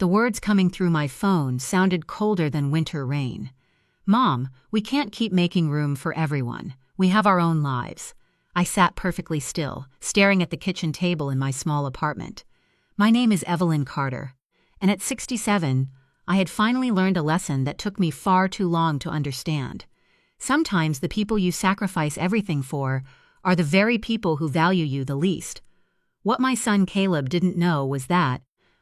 The words coming through my phone sounded colder than winter rain. "Mom, we can't keep making room for everyone. We have our own lives." I sat perfectly still, staring at the kitchen table in my small apartment. My name is Evelyn Carter, and at 67, I had finally learned a lesson that took me far too long to understand. Sometimes the people you sacrifice everything for are the very people who value you the least. What my son Caleb didn't know was that,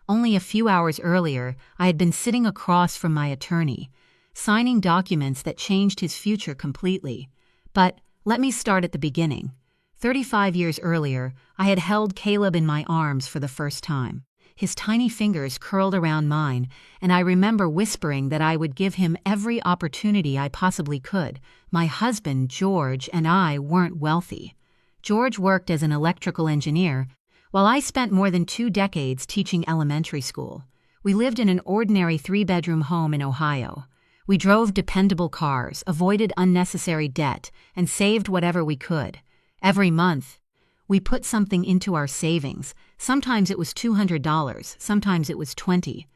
only a few hours earlier, I had been sitting across from my attorney, signing documents that changed his future completely. But let me start at the beginning. 35 years earlier, I had held Caleb in my arms for the first time. His tiny fingers curled around mine, and I remember whispering that I would give him every opportunity I possibly could. My husband, George, and I weren't wealthy. George worked as an electrical engineer, while I spent more than 2 decades teaching elementary school. We lived in an ordinary 3-bedroom home in Ohio. We drove dependable cars, avoided unnecessary debt, and saved whatever we could. Every month, we put something into our savings. Sometimes it was $200, sometimes it was $20,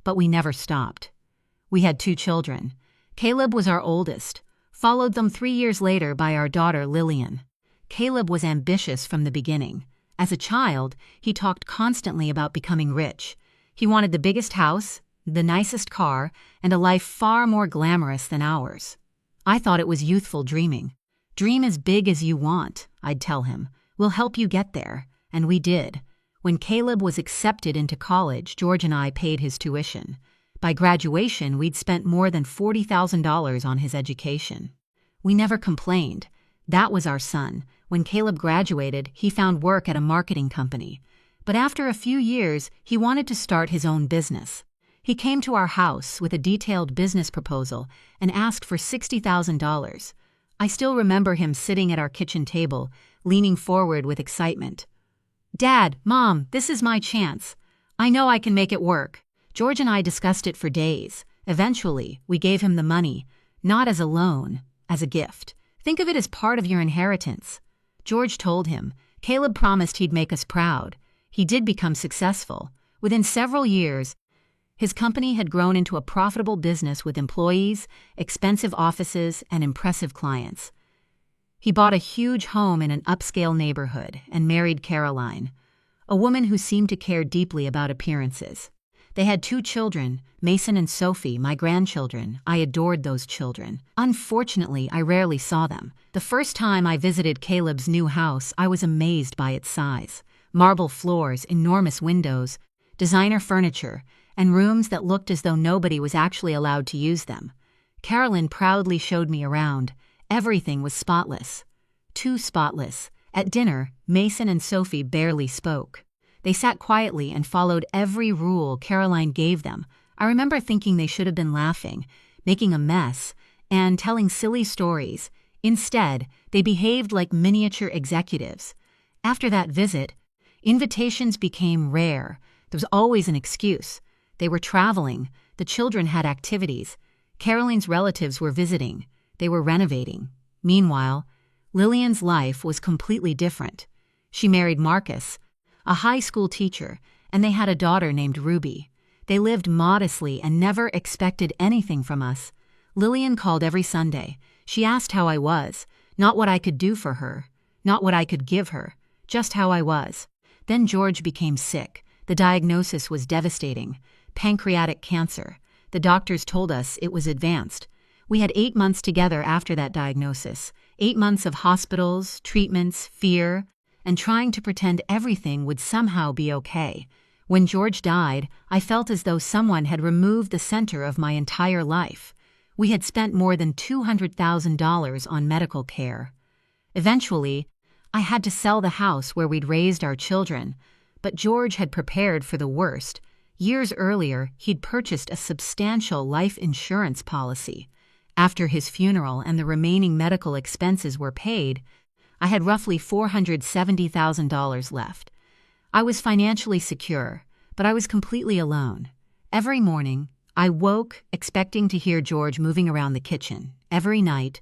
but we never stopped. We had 2 children. Caleb was our oldest, followed them 3 years later by our daughter Lillian. Caleb was ambitious from the beginning. As a child, he talked constantly about becoming rich. He wanted the biggest house, the nicest car, and a life far more glamorous than ours. I thought it was youthful dreaming. "Dream as big as you want," I'd tell him. "We'll help you get there." And we did. When Caleb was accepted into college, George and I paid his tuition. By graduation, we'd spent more than $40,000 on his education. We never complained. That was our son. When Caleb graduated, he found work at a marketing company. But after a few years, he wanted to start his own business. He came to our house with a detailed business proposal and asked for $60,000. I still remember him sitting at our kitchen table, leaning forward with excitement. "Dad, Mom, this is my chance. I know I can make it work." George and I discussed it for days. Eventually, we gave him the money, not as a loan, as a gift. "Think of it as part of your inheritance." George told him. Caleb promised he'd make us proud. He did become successful. Within several years, his company had grown into a profitable business with employees, expensive offices, and impressive clients. He bought a huge home in an upscale neighborhood and married Caroline, a woman who seemed to care deeply about appearances. They had 2 children, Mason and Sophie, my grandchildren. I adored those children. Unfortunately, I rarely saw them. The first time I visited Caleb's new house, I was amazed by its size. Marble floors, enormous windows, designer furniture, and rooms that looked as though nobody was actually allowed to use them. Carolyn proudly showed me around. Everything was spotless. Too spotless. At dinner, Mason and Sophie barely spoke. They sat quietly and followed every rule Caroline gave them. I remember thinking they should have been laughing, making a mess, and telling silly stories. Instead, they behaved like miniature executives. After that visit, invitations became rare. There was always an excuse. They were traveling. The children had activities. Caroline's relatives were visiting. They were renovating. Meanwhile, Lillian's life was completely different. She married Marcus, a high school teacher, and they had a daughter named Ruby. They lived modestly and never expected anything from us. Lillian called every Sunday. She asked how I was, not what I could do for her, not what I could give her, just how I was. Then George became sick. The diagnosis was devastating. Pancreatic cancer. The doctors told us it was advanced. We had 8 months together after that diagnosis. 8 months of hospitals, treatments, fear, and trying to pretend everything would somehow be okay. When George died, I felt as though someone had removed the center of my entire life. We had spent more than $200,000 on medical care. Eventually, I had to sell the house where we'd raised our children, but George had prepared for the worst. Years earlier, he'd purchased a substantial life insurance policy. After his funeral and the remaining medical expenses were paid, I had roughly $470,000 left. I was financially secure, but I was completely alone. Every morning, I woke expecting to hear George moving around the kitchen. Every night,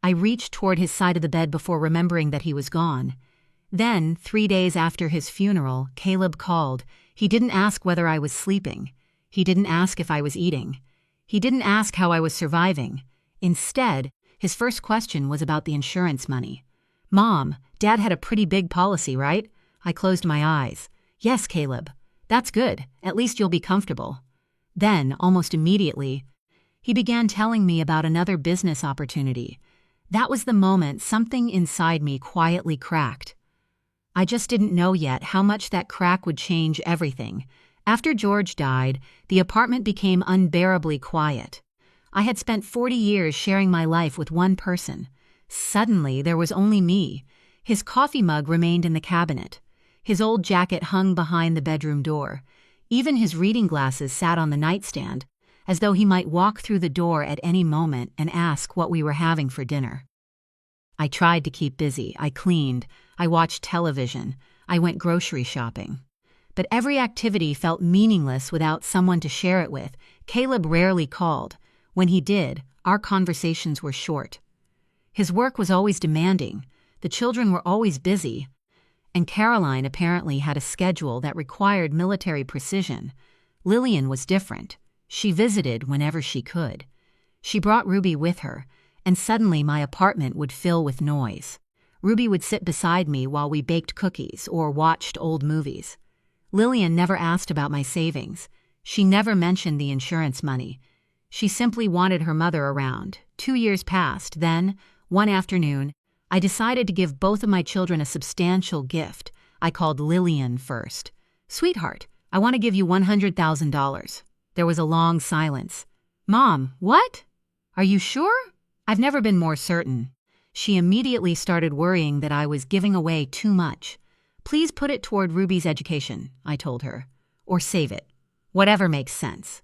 I reached toward his side of the bed before remembering that he was gone. Then, 3 days after his funeral, Caleb called. He didn't ask whether I was sleeping. He didn't ask if I was eating. He didn't ask how I was surviving. Instead, his first question was about the insurance money. "Mom, Dad had a pretty big policy, right?" I closed my eyes. "Yes, Caleb. That's good. At least you'll be comfortable." Then, almost immediately, he began telling me about another business opportunity. That was the moment something inside me quietly cracked. I just didn't know yet how much that crack would change everything. After George died, the apartment became unbearably quiet. I had spent 40 years sharing my life with one person. Suddenly, there was only me. His coffee mug remained in the cabinet. His old jacket hung behind the bedroom door. Even his reading glasses sat on the nightstand, as though he might walk through the door at any moment and ask what we were having for dinner. I tried to keep busy. I cleaned. I watched television. I went grocery shopping. But every activity felt meaningless without someone to share it with. Caleb rarely called. When he did, our conversations were short. His work was always demanding. The children were always busy. And Caroline apparently had a schedule that required military precision. Lillian was different. She visited whenever she could. She brought Ruby with her, and suddenly my apartment would fill with noise. Ruby would sit beside me while we baked cookies or watched old movies. Lillian never asked about my savings. She never mentioned the insurance money. She simply wanted her mother around. 2 years passed. Then, one afternoon, I decided to give both of my children a substantial gift. I called Lillian first. "Sweetheart, I want to give you $100,000. There was a long silence. "Mom, what? Are you sure?" "I've never been more certain." She immediately started worrying that I was giving away too much. "Please put it toward Ruby's education," I told her. "Or save it. Whatever makes sense."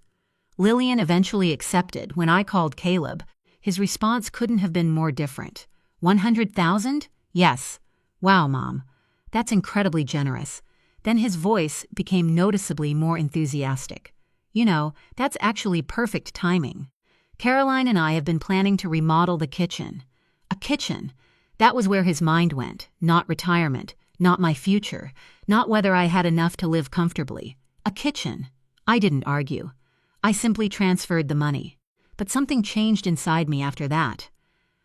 Lillian eventually accepted. When I called Caleb, his response couldn't have been more different. "100,000? Yes." "Wow, Mom. That's incredibly generous." Then his voice became noticeably more enthusiastic. "You know, that's actually perfect timing. Caroline and I have been planning to remodel the kitchen." A kitchen. That was where his mind went. Not retirement. Not my future. Not whether I had enough to live comfortably. A kitchen. I didn't argue. I simply transferred the money. But something changed inside me after that.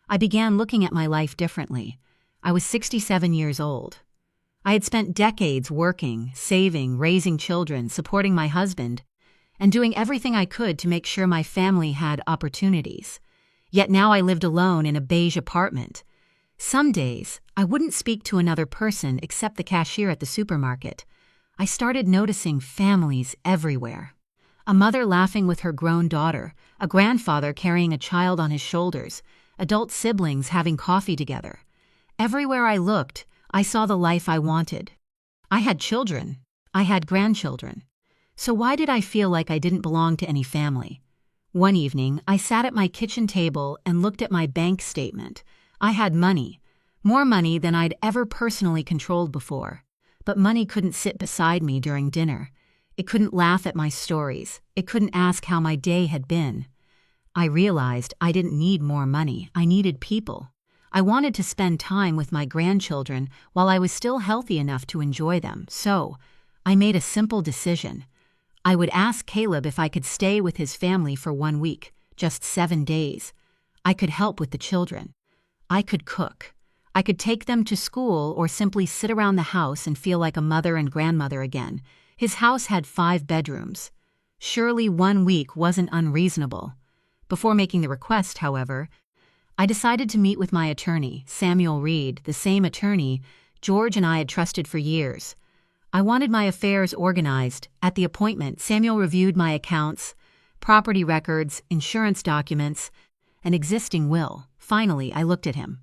I began looking at my life differently. I was 67 years old. I had spent decades working, saving, raising children, supporting my husband, and doing everything I could to make sure my family had opportunities. Yet now I lived alone in a beige apartment. Some days, I wouldn't speak to another person except the cashier at the supermarket. I started noticing families everywhere. A mother laughing with her grown daughter, a grandfather carrying a child on his shoulders, adult siblings having coffee together. Everywhere I looked, I saw the life I wanted. I had children. I had grandchildren. So why did I feel like I didn't belong to any family? One evening, I sat at my kitchen table and looked at my bank statement. I had money. More money than I'd ever personally controlled before. But money couldn't sit beside me during dinner. It couldn't laugh at my stories. It couldn't ask how my day had been. I realized I didn't need more money. I needed people. I wanted to spend time with my grandchildren while I was still healthy enough to enjoy them. So, I made a simple decision. I would ask Caleb if I could stay with his family for 1 week, just 7 days. I could help with the children. I could cook. I could take them to school or simply sit around the house and feel like a mother and grandmother again. His house had 5 bedrooms. Surely 1 week wasn't unreasonable. Before making the request, however, I decided to meet with my attorney, Samuel Reed, the same attorney George and I had trusted for years. I wanted my affairs organized. At the appointment, Samuel reviewed my accounts, property records, insurance documents, an existing will. Finally, I looked at him.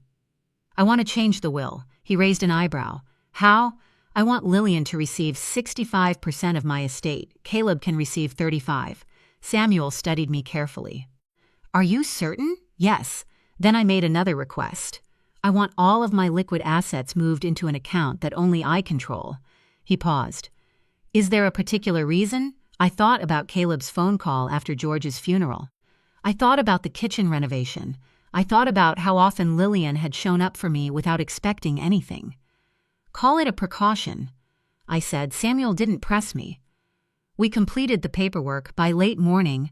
"I want to change the will." He raised an eyebrow. "How?" "I want Lillian to receive 65% of my estate. Caleb can receive 35%. Samuel studied me carefully. "Are you certain?" "Yes." Then I made another request. "I want all of my liquid assets moved into an account that only I control." He paused. "Is there a particular reason?" I thought about Caleb's phone call after George's funeral. I thought about the kitchen renovation. I thought about how often Lillian had shown up for me without expecting anything. "Call it a precaution," I said. Samuel didn't press me. We completed the paperwork by late morning.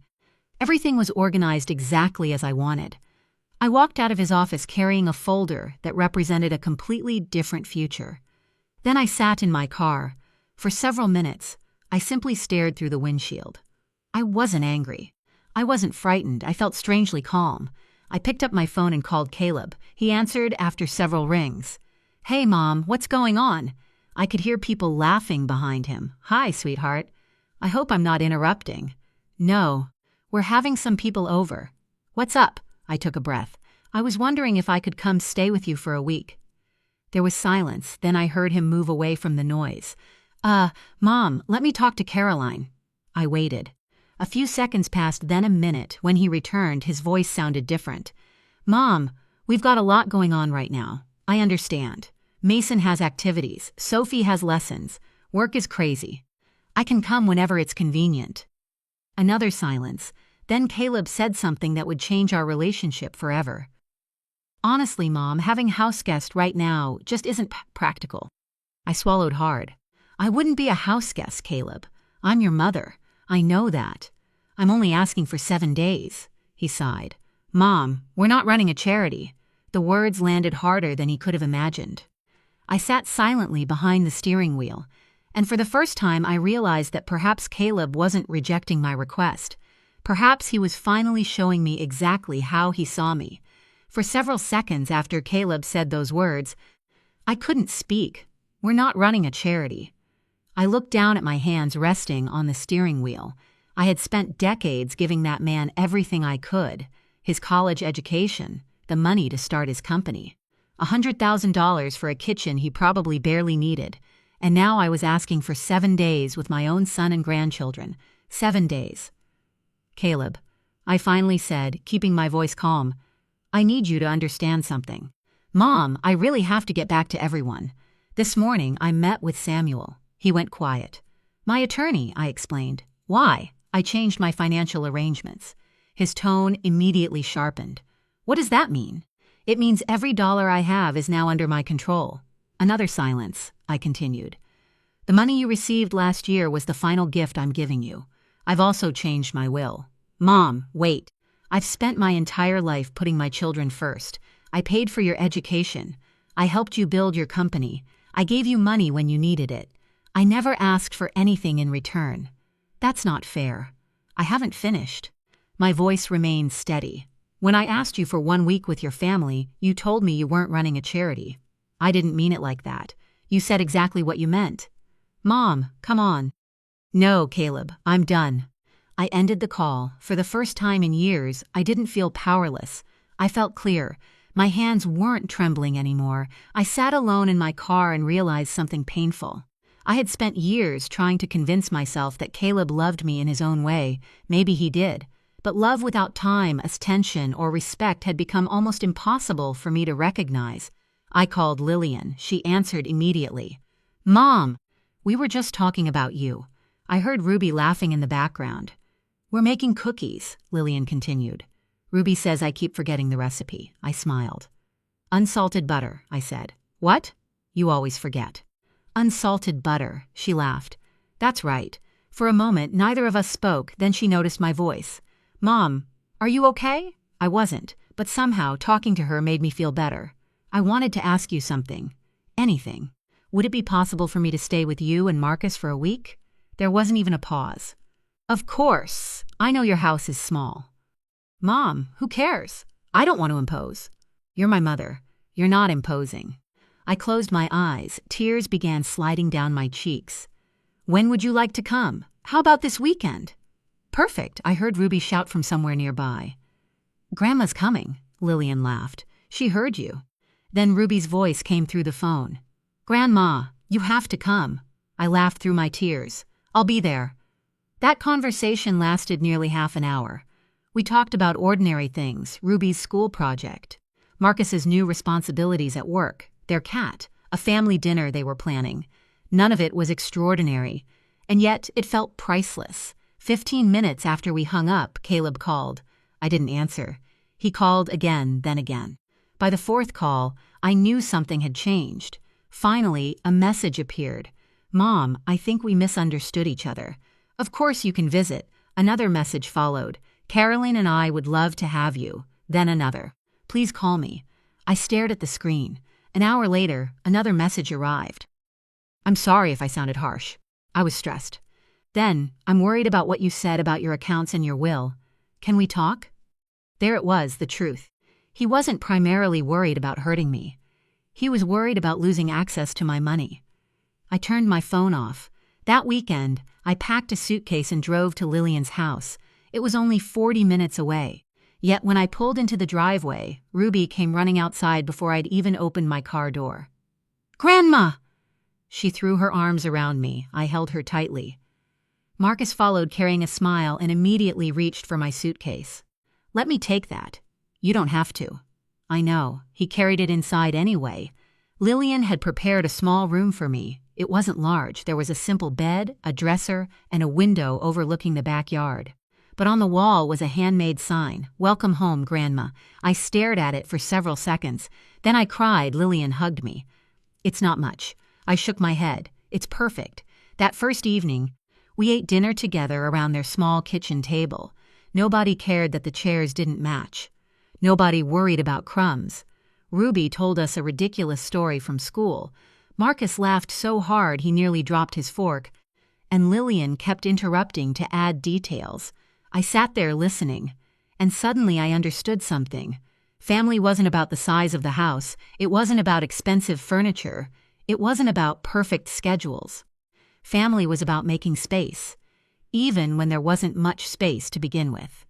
Everything was organized exactly as I wanted. I walked out of his office carrying a folder that represented a completely different future. Then I sat in my car. For several minutes, I simply stared through the windshield. I wasn't angry. I wasn't frightened. I felt strangely calm. I picked up my phone and called Caleb. He answered after several rings. "Hey, Mom, what's going on?" I could hear people laughing behind him. "Hi, sweetheart. I hope I'm not interrupting." "No, we're having some people over." "What's up?" I took a breath. "I was wondering if I could come stay with you for a week." There was silence. Then I heard him move away from the noise. Mom, let me talk to Caroline." I waited. A few seconds passed, then a minute. When he returned, his voice sounded different. "Mom, we've got a lot going on right now. I understand. Mason has activities. Sophie has lessons. Work is crazy. I can come whenever it's convenient." Another silence. Then Caleb said something that would change our relationship forever. "Honestly, Mom, having house guests right now just isn't practical." I swallowed hard. "I wouldn't be a house guest, Caleb. I'm your mother. I know that. I'm only asking for 7 days." He sighed. "Mom, we're not running a charity." The words landed harder than he could have imagined. I sat silently behind the steering wheel, and for the first time I realized that perhaps Caleb wasn't rejecting my request. Perhaps he was finally showing me exactly how he saw me. For several seconds after Caleb said those words, I couldn't speak. "We're not running a charity." I looked down at my hands resting on the steering wheel. I had spent decades giving that man everything I could: his college education, the money to start his company, $100,000 for a kitchen he probably barely needed, and now I was asking for 7 days with my own son and grandchildren. 7 days. "Caleb," I finally said, keeping my voice calm, "I need you to understand something." "Mom, I really have to get back to everyone. This morning I met with Samuel." He went quiet. "My attorney," I explained. "Why?" "I changed my financial arrangements." His tone immediately sharpened. "What does that mean?" "It means every dollar I have is now under my control." Another silence. I continued. "The money you received last year was the final gift I'm giving you. I've also changed my will." "Mom, wait. I've spent my entire life putting my children first. I paid for your education. I helped you build your company. I gave you money when you needed it. I never asked for anything in return. That's not fair." I haven't finished. My voice remained steady. "When I asked you for 1 week with your family, you told me you weren't running a charity. I didn't mean it like that. You said exactly what you meant." "Mom, come on." "No, Caleb, I'm done." I ended the call. For the first time in years, I didn't feel powerless. I felt clear. My hands weren't trembling anymore. I sat alone in my car and realized something painful. I had spent years trying to convince myself that Caleb loved me in his own way. Maybe he did. But love without time, attention, or respect had become almost impossible for me to recognize. I called Lillian. She answered immediately. "Mom, we were just talking about you." I heard Ruby laughing in the background. "We're making cookies," Lillian continued. "Ruby says I keep forgetting the recipe." I smiled. "Unsalted butter," I said. "What?" "You always forget." "Unsalted butter," she laughed. "That's right." For a moment, neither of us spoke. Then she noticed my voice. "Mom, are you okay?" I wasn't, but somehow talking to her made me feel better. "I wanted to ask you something. Anything. Would it be possible for me to stay with you and Marcus for a week?" There wasn't even a pause. "Of course. I know your house is small." "Mom, who cares? I don't want to impose." "You're my mother. You're not imposing." I closed my eyes. Tears began sliding down my cheeks. "When would you like to come? How about this weekend?" "Perfect," I heard Ruby shout from somewhere nearby. "Grandma's coming," Lillian laughed. "She heard you." Then Ruby's voice came through the phone. "Grandma, you have to come." I laughed through my tears. "I'll be there." That conversation lasted nearly half an hour. We talked about ordinary things: Ruby's school project, Marcus's new responsibilities at work, their cat, a family dinner they were planning. None of it was extraordinary, and yet it felt priceless. 15 minutes after we hung up, Caleb called. I didn't answer. He called again, then again. By the 4th call, I knew something had changed. Finally, a message appeared. "Mom, I think we misunderstood each other. Of course you can visit. Another message followed. Caroline and I would love to have you. Then another. Please call me. I stared at the screen. An hour later, another message arrived. I'm sorry if I sounded harsh. I was stressed. Then, I'm worried about what you said about your accounts and your will. Can we talk? There it was, the truth. He wasn't primarily worried about hurting me. He was worried about losing access to my money. I turned my phone off. That weekend, I packed a suitcase and drove to Lillian's house. It was only 40 minutes away. Yet when I pulled into the driveway, Ruby came running outside before I'd even opened my car door. Grandma! She threw her arms around me. I held her tightly. Marcus followed carrying a smile and immediately reached for my suitcase. Let me take that. You don't have to. I know. He carried it inside anyway. Lillian had prepared a small room for me. It wasn't large. There was a simple bed, a dresser, and a window overlooking the backyard. But on the wall was a handmade sign, "Welcome home, Grandma." I stared at it for several seconds. Then I cried. Lillian hugged me. It's not much. I shook my head. It's perfect. That first evening, we ate dinner together around their small kitchen table. Nobody cared that the chairs didn't match. Nobody worried about crumbs. Ruby told us a ridiculous story from school. Marcus laughed so hard he nearly dropped his fork, and Lillian kept interrupting to add details. I sat there listening, and suddenly I understood something. Family wasn't about the size of the house. It wasn't about expensive furniture. It wasn't about perfect schedules. Family was about making space, even when there wasn't much space to begin with.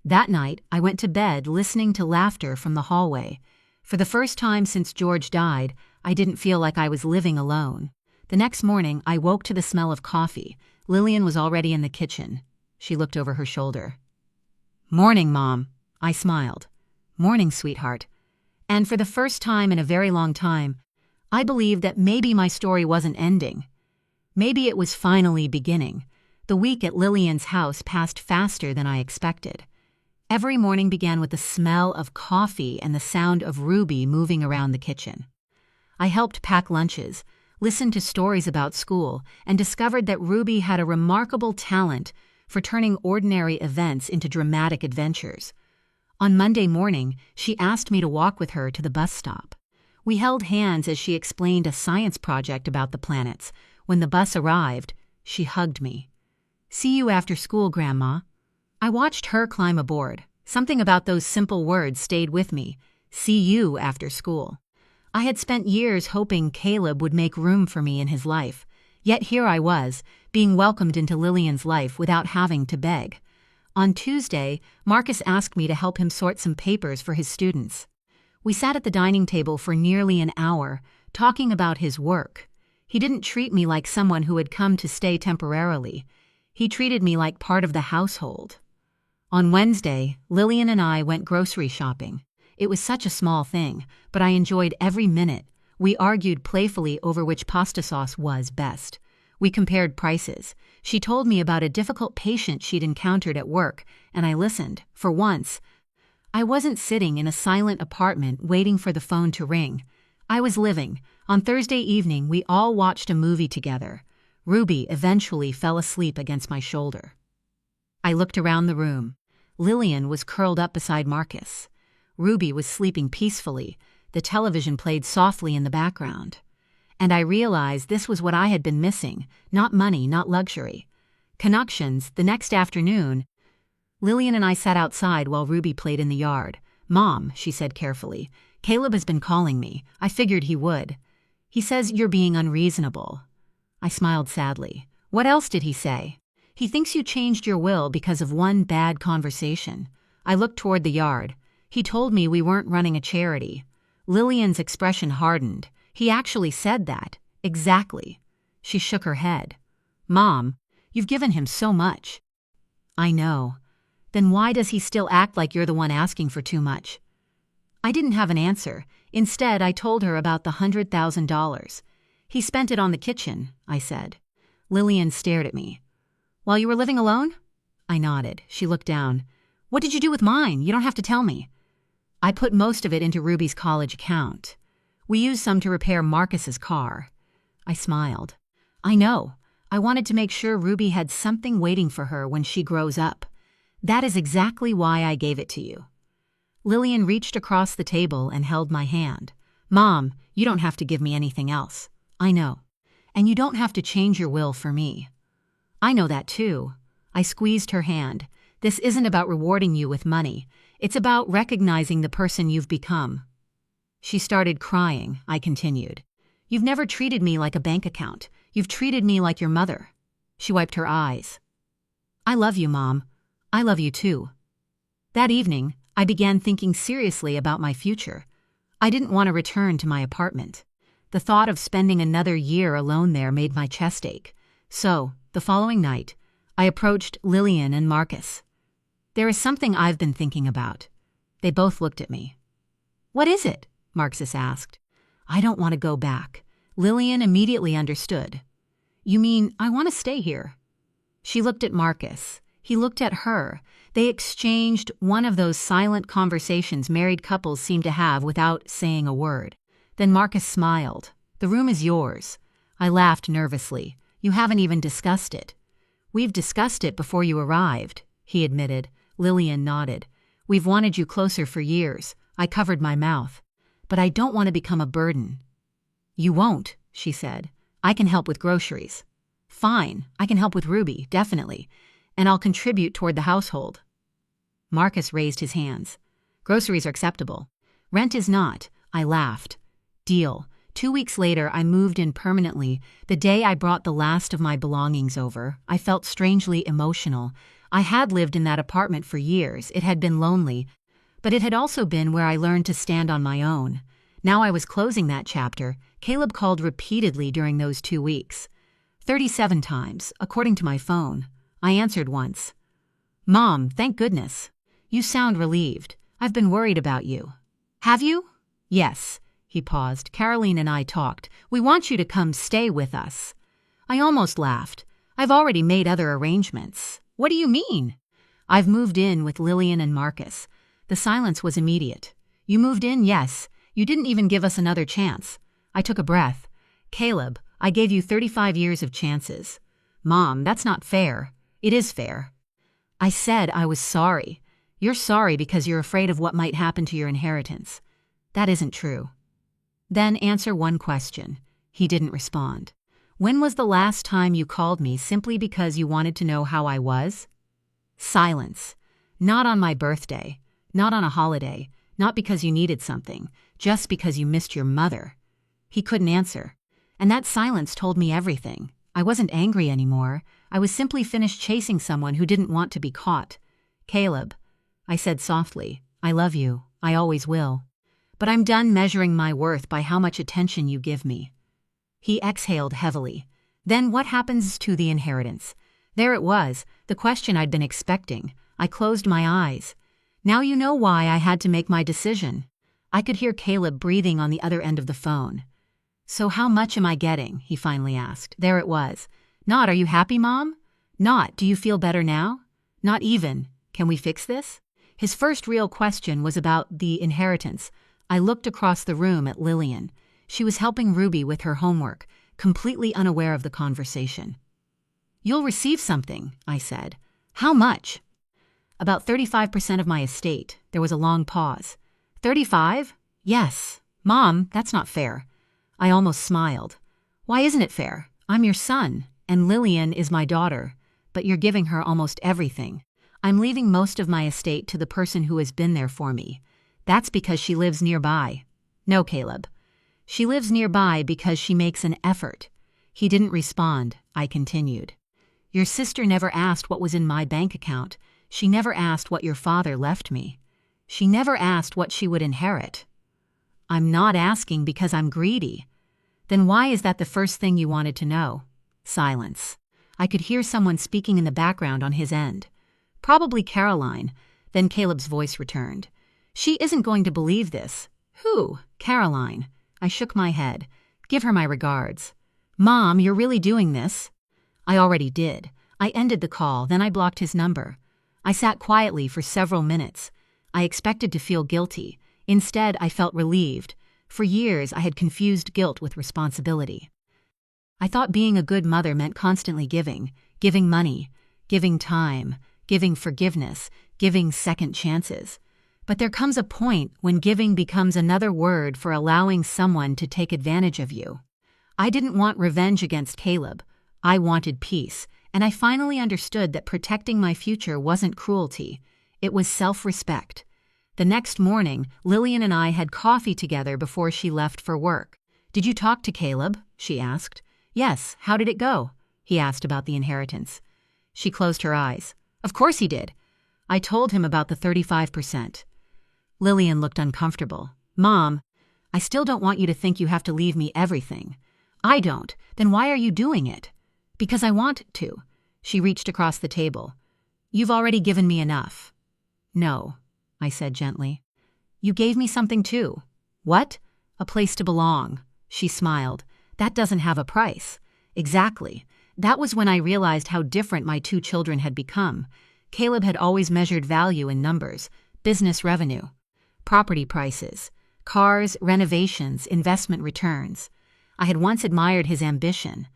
That night, I went to bed listening to laughter from the hallway. For the first time since George died, I didn't feel like I was living alone. The next morning, I woke to the smell of coffee. Lillian was already in the kitchen. She looked over her shoulder. "Morning, Mom." I smiled. "Morning, sweetheart." And for the first time in a very long time, I believed that maybe my story wasn't ending. Maybe it was finally beginning. The week at Lillian's house passed faster than I expected. Every morning began with the smell of coffee and the sound of Ruby moving around the kitchen. I helped pack lunches, listened to stories about school, and discovered that Ruby had a remarkable talent for turning ordinary events into dramatic adventures. On Monday morning, she asked me to walk with her to the bus stop. We held hands as she explained a science project about the planets. When the bus arrived, she hugged me. "See you after school, Grandma." I watched her climb aboard. Something about those simple words stayed with me. See you after school. I had spent years hoping Caleb would make room for me in his life. Yet here I was, being welcomed into Lillian's life without having to beg. On Tuesday, Marcus asked me to help him sort some papers for his students. We sat at the dining table for nearly an hour, talking about his work. He didn't treat me like someone who had come to stay temporarily. He treated me like part of the household. On Wednesday, Lillian and I went grocery shopping. It was such a small thing, but I enjoyed every minute. We argued playfully over which pasta sauce was best. We compared prices. She told me about a difficult patient she'd encountered at work, and I listened. For once, I wasn't sitting in a silent apartment waiting for the phone to ring. I was living. On Thursday evening, we all watched a movie together. Ruby eventually fell asleep against my shoulder. I looked around the room. Lillian was curled up beside Marcus. Ruby was sleeping peacefully. The television played softly in the background. And I realized this was what I had been missing. Not money, not luxury. Connections. The next afternoon, Lillian and I sat outside while Ruby played in the yard. "Mom," she said carefully, "Caleb has been calling me. I figured he would. He says you're being unreasonable." I smiled sadly. "What else did he say?" "He thinks you changed your will because of one bad conversation." I looked toward the yard. "He told me we weren't running a charity." Lillian's expression hardened. "He actually said that." "Exactly." She shook her head. "Mom, you've given him so much." "I know. Then why does he still act like you're the one asking for too much?" I didn't have an answer. Instead, I told her about the $100,000. "He spent it on the kitchen," I said. Lillian stared at me. "While you were living alone?" I nodded. She looked down. "What did you do with mine? You don't have to tell me." "I put most of it into Ruby's college account. We used some to repair Marcus's car." I smiled. "I know. I wanted to make sure Ruby had something waiting for her when she grows up. That is exactly why I gave it to you." Lillian reached across the table and held my hand. "Mom, you don't have to give me anything else. I know. And you don't have to change your will for me." "I know that too." I squeezed her hand. "This isn't about rewarding you with money. It's about recognizing the person you've become." She started crying. I continued. "You've never treated me like a bank account. You've treated me like your mother." She wiped her eyes. "I love you, Mom. I love you too." That evening, I began thinking seriously about my future. I didn't want to return to my apartment. The thought of spending another year alone there made my chest ache. So, the following night, I approached Lillian and Marcus. "There is something I've been thinking about." They both looked at me. "What is it?" Marcus asked. "I don't want to go back." Lillian immediately understood. "You mean I want to stay here?" She looked at Marcus. He looked at her. They exchanged one of those silent conversations married couples seem to have without saying a word. Then Marcus smiled. "The room is yours." I laughed nervously. "You haven't even discussed it." "We've discussed it before you arrived," he admitted. Lillian nodded. "We've wanted you closer for years." I covered my mouth. "But I don't want to become a burden." "You won't," she said. "I can help with groceries." "Fine, I can help with Ruby, definitely. And I'll contribute toward the household." Marcus raised his hands. "Groceries are acceptable. Rent is not." I laughed. "Deal." 2 weeks later, I moved in permanently. The day I brought the last of my belongings over, I felt strangely emotional. I had lived in that apartment for years. It had been lonely, but it had also been where I learned to stand on my own. Now I was closing that chapter. Caleb called repeatedly during those 2 weeks. 37 times, according to my phone. I answered once. "Mom, thank goodness. You sound relieved. I've been worried about you." "Have you?" "Yes." He paused. "Caroline and I talked. We want you to come stay with us." I almost laughed. "I've already made other arrangements." "What do you mean?" "I've moved in with Lillian and Marcus." The silence was immediate. "You moved in, yes. You didn't even give us another chance." I took a breath. "Caleb, I gave you 35 years of chances." "Mom, that's not fair." "It is fair." "I said I was sorry." "You're sorry because you're afraid of what might happen to your inheritance." "That isn't true." "Then answer one question." He didn't respond. "When was the last time you called me simply because you wanted to know how I was?" Silence. "Not on my birthday. Not on a holiday. Not because you needed something. Just because you missed your mother." He couldn't answer. And that silence told me everything. I wasn't angry anymore. I was simply finished chasing someone who didn't want to be caught. "Caleb," I said softly, "I love you. I always will. But I'm done measuring my worth by how much attention you give me." He exhaled heavily. "Then what happens to the inheritance?" There it was, the question I'd been expecting. I closed my eyes. "Now you know why I had to make my decision." I could hear Caleb breathing on the other end of the phone. "So how much am I getting?" he finally asked. There it was. "Not, are you happy, Mom?" "Not, do you feel better now?" "Not even. Can we fix this?" His first real question was about the inheritance. I looked across the room at Lillian. She was helping Ruby with her homework, completely unaware of the conversation. "You'll receive something," I said. "How much?" "About 35% of my estate." There was a long pause. 35? "Yes." "Mom, that's not fair." I almost smiled. "Why isn't it fair? I'm your son, and Lillian is my daughter, but you're giving her almost everything. I'm leaving most of my estate to the person who has been there for me. That's because she lives nearby." "No, Caleb. She lives nearby because she makes an effort." He didn't respond. I continued. "Your sister never asked what was in my bank account. She never asked what your father left me. She never asked what she would inherit." "I'm not asking because I'm greedy." "Then why is that the first thing you wanted to know?" Silence. I could hear someone speaking in the background on his end. "Probably Caroline." Then Caleb's voice returned. "She isn't going to believe this." "Who?" "Caroline." I shook my head. "Give her my regards." "Mom, you're really doing this?" I already did. I ended the call, then I blocked his number. I sat quietly for several minutes. I expected to feel guilty. Instead, I felt relieved. For years, I had confused guilt with responsibility. I thought being a good mother meant constantly giving money, giving time, giving forgiveness, giving second chances. But there comes a point when giving becomes another word for allowing someone to take advantage of you. I didn't want revenge against Caleb. I wanted peace, and I finally understood that protecting my future wasn't cruelty. It was self-respect. The next morning, Lillian and I had coffee together before she left for work. "Did you talk to Caleb?" she asked. "Yes, how did it go?" he asked about the inheritance. She closed her eyes. "Of course he did. I told him about the 35%. Lillian looked uncomfortable. "Mom, I still don't want you to think you have to leave me everything." "I don't. Then why are you doing it?" "Because I want to." She reached across the table. "You've already given me enough." "No," I said gently. "You gave me something too." "What?" "A place to belong." She smiled. "That doesn't have a price." "Exactly. That was when I realized how different my two children had become. Caleb had always measured value in numbers, business revenue, property prices, cars, renovations, investment returns. I had once admired his ambition.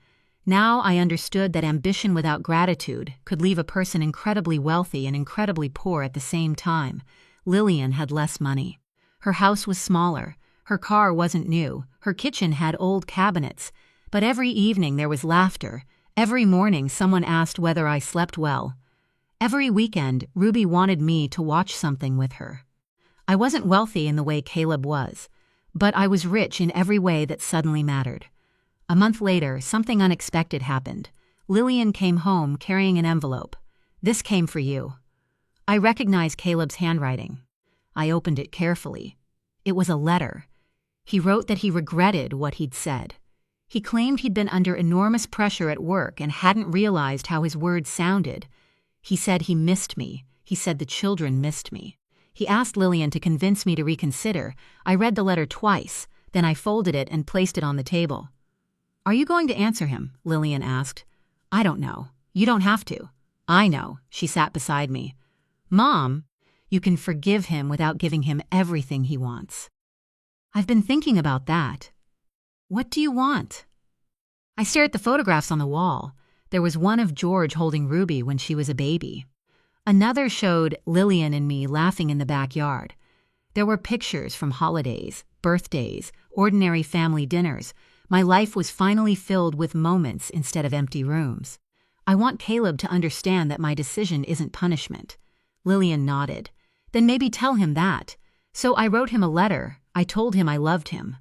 Now I understood that ambition without gratitude could leave a person incredibly wealthy and incredibly poor at the same time. Lillian had less money. Her house was smaller. Her car wasn't new. Her kitchen had old cabinets. But every evening there was laughter. Every morning someone asked whether I slept well. Every weekend, Ruby wanted me to watch something with her. I wasn't wealthy in the way Caleb was, but I was rich in every way that suddenly mattered. A month later, something unexpected happened. Lillian came home carrying an envelope. "This came for you." I recognized Caleb's handwriting. I opened it carefully. It was a letter. He wrote that he regretted what he'd said. He claimed he'd been under enormous pressure at work and hadn't realized how his words sounded. He said he missed me. He said the children missed me. He asked Lillian to convince me to reconsider. I read the letter twice, then I folded it and placed it on the table. "Are you going to answer him?" Lillian asked. "I don't know. You don't have to." "I know." She sat beside me. "Mom, you can forgive him without giving him everything he wants." "I've been thinking about that." "What do you want?" I stared at the photographs on the wall. There was one of George holding Ruby when she was a baby. Another showed Lillian and me laughing in the backyard. There were pictures from holidays, birthdays, ordinary family dinners. My life was finally filled with moments instead of empty rooms. "I want Caleb to understand that my decision isn't punishment." Lillian nodded. "Then maybe tell him that." So I wrote him a letter. I told him I loved him.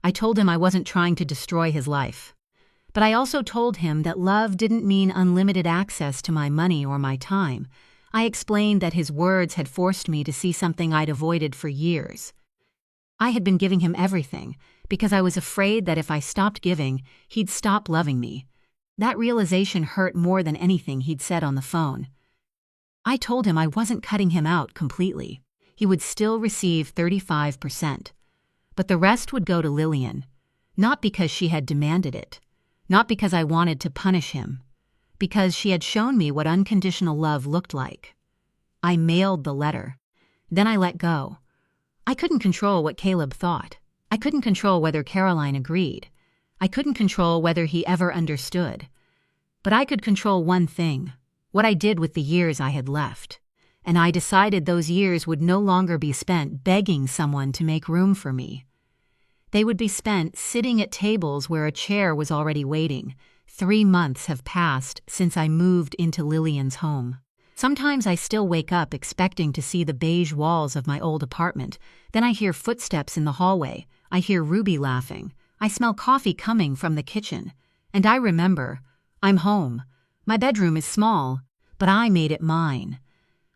I told him I wasn't trying to destroy his life. But I also told him that love didn't mean unlimited access to my money or my time. I explained that his words had forced me to see something I'd avoided for years. I had been giving him everything because I was afraid that if I stopped giving, he'd stop loving me. That realization hurt more than anything he'd said on the phone. I told him I wasn't cutting him out completely. He would still receive 35%. But the rest would go to Lillian, not because she had demanded it, not because I wanted to punish him, because she had shown me what unconditional love looked like. I mailed the letter. Then I let go. I couldn't control what Caleb thought. I couldn't control whether Caroline agreed. I couldn't control whether he ever understood. But I could control one thing, what I did with the years I had left. And I decided those years would no longer be spent begging someone to make room for me. They would be spent sitting at tables where a chair was already waiting. 3 months have passed since I moved into Lillian's home. Sometimes I still wake up expecting to see the beige walls of my old apartment. Then I hear footsteps in the hallway. I hear Ruby laughing. I smell coffee coming from the kitchen. And I remember, I'm home. My bedroom is small, but I made it mine.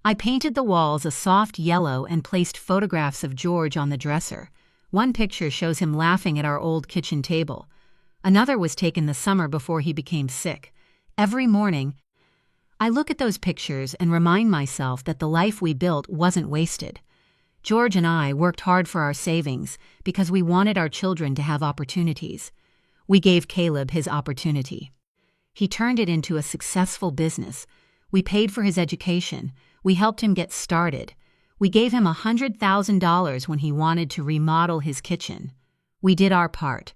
I painted the walls a soft yellow and placed photographs of George on the dresser. One picture shows him laughing at our old kitchen table. Another was taken the summer before he became sick. Every morning, I look at those pictures and remind myself that the life we built wasn't wasted. George and I worked hard for our savings because we wanted our children to have opportunities. We gave Caleb his opportunity. He turned it into a successful business. We paid for his education. We helped him get started. We gave him $100,000 when he wanted to remodel his kitchen. We did our part.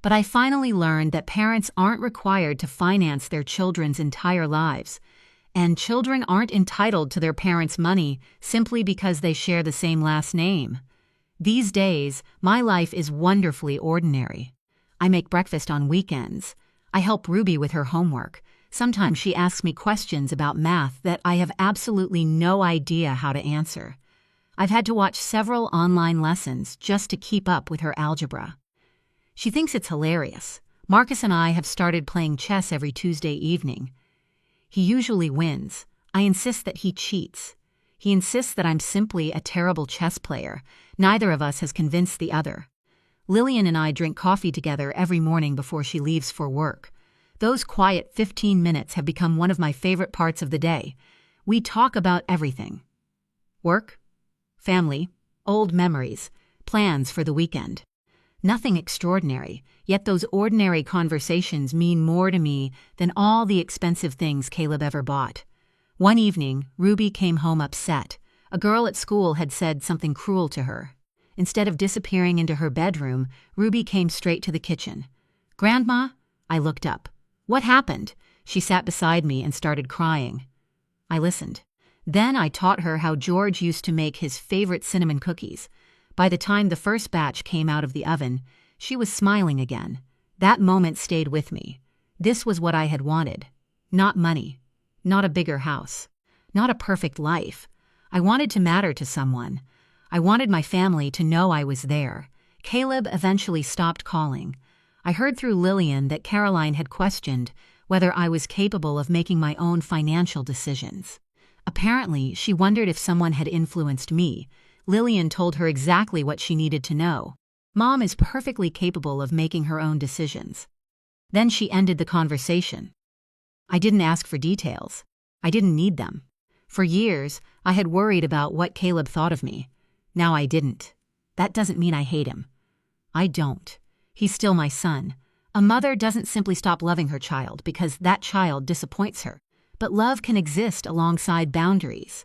But I finally learned that parents aren't required to finance their children's entire lives, and children aren't entitled to their parents' money simply because they share the same last name. These days, my life is wonderfully ordinary. I make breakfast on weekends. I help Ruby with her homework. Sometimes she asks me questions about math that I have absolutely no idea how to answer. I've had to watch several online lessons just to keep up with her algebra. She thinks it's hilarious. Marcus and I have started playing chess every Tuesday evening. He usually wins. I insist that he cheats. He insists that I'm simply a terrible chess player. Neither of us has convinced the other. Lillian and I drink coffee together every morning before she leaves for work. Those quiet 15 minutes have become one of my favorite parts of the day. We talk about everything. Work, family, old memories, plans for the weekend. Nothing extraordinary, yet those ordinary conversations mean more to me than all the expensive things Caleb ever bought. One evening, Ruby came home upset. A girl at school had said something cruel to her. Instead of disappearing into her bedroom, Ruby came straight to the kitchen. "Grandma?" I looked up. "What happened?" She sat beside me and started crying. I listened. Then I taught her how George used to make his favorite cinnamon cookies. By the time the first batch came out of the oven, she was smiling again. That moment stayed with me. This was what I had wanted. Not money. Not a bigger house. Not a perfect life. I wanted to matter to someone. I wanted my family to know I was there. Caleb eventually stopped calling. I heard through Lillian that Caroline had questioned whether I was capable of making my own financial decisions. Apparently, she wondered if someone had influenced me. Lillian told her exactly what she needed to know. Mom is perfectly capable of making her own decisions. Then she ended the conversation. I didn't ask for details. I didn't need them. For years, I had worried about what Caleb thought of me. Now I didn't. That doesn't mean I hate him. I don't. He's still my son. A mother doesn't simply stop loving her child because that child disappoints her. But love can exist alongside boundaries.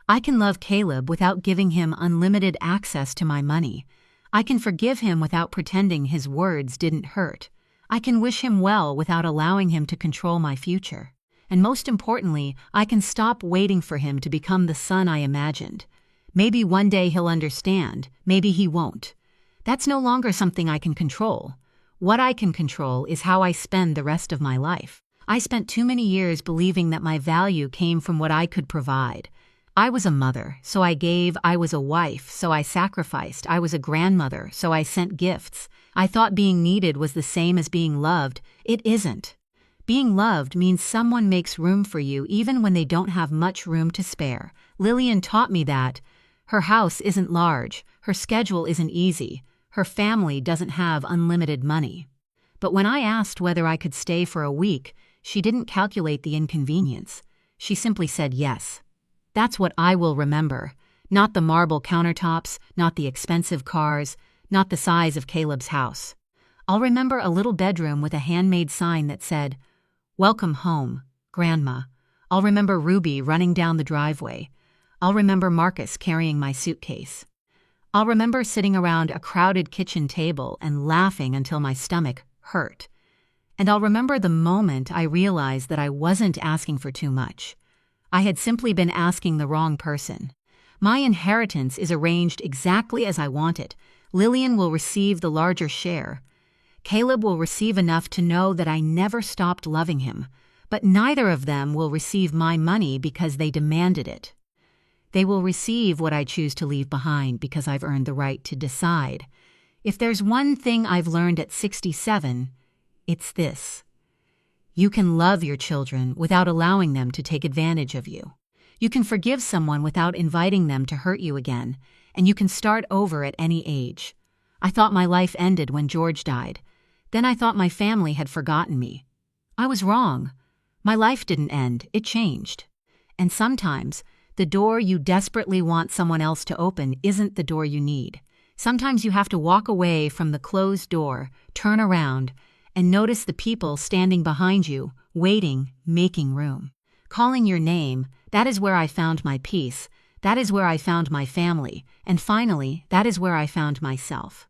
I can love Caleb without giving him unlimited access to my money. I can forgive him without pretending his words didn't hurt. I can wish him well without allowing him to control my future. And most importantly, I can stop waiting for him to become the son I imagined. Maybe one day he'll understand, maybe he won't. That's no longer something I can control. What I can control is how I spend the rest of my life. I spent too many years believing that my value came from what I could provide. I was a mother, so I gave. I was a wife, so I sacrificed. I was a grandmother, so I sent gifts. I thought being needed was the same as being loved. It isn't. Being loved means someone makes room for you even when they don't have much room to spare. Lillian taught me that. Her house isn't large. Her schedule isn't easy. Her family doesn't have unlimited money. But when I asked whether I could stay for a week, she didn't calculate the inconvenience. She simply said yes. That's what I will remember. Not the marble countertops, not the expensive cars, not the size of Caleb's house. I'll remember a little bedroom with a handmade sign that said, "Welcome home, Grandma." I'll remember Ruby running down the driveway. I'll remember Marcus carrying my suitcase. I'll remember sitting around a crowded kitchen table and laughing until my stomach hurt. And I'll remember the moment I realized that I wasn't asking for too much. I had simply been asking the wrong person. My inheritance is arranged exactly as I want it. Lillian will receive the larger share. Caleb will receive enough to know that I never stopped loving him, but neither of them will receive my money because they demanded it. They will receive what I choose to leave behind because I've earned the right to decide. If there's one thing I've learned at 67, it's this. You can love your children without allowing them to take advantage of you. You can forgive someone without inviting them to hurt you again, and you can start over at any age. I thought my life ended when George died. Then I thought my family had forgotten me. I was wrong. My life didn't end, it changed. And sometimes, the door you desperately want someone else to open isn't the door you need. Sometimes you have to walk away from the closed door, turn around, and notice the people standing behind you, waiting, making room. Calling your name, that is where I found my peace, that is where I found my family, and finally, that is where I found myself.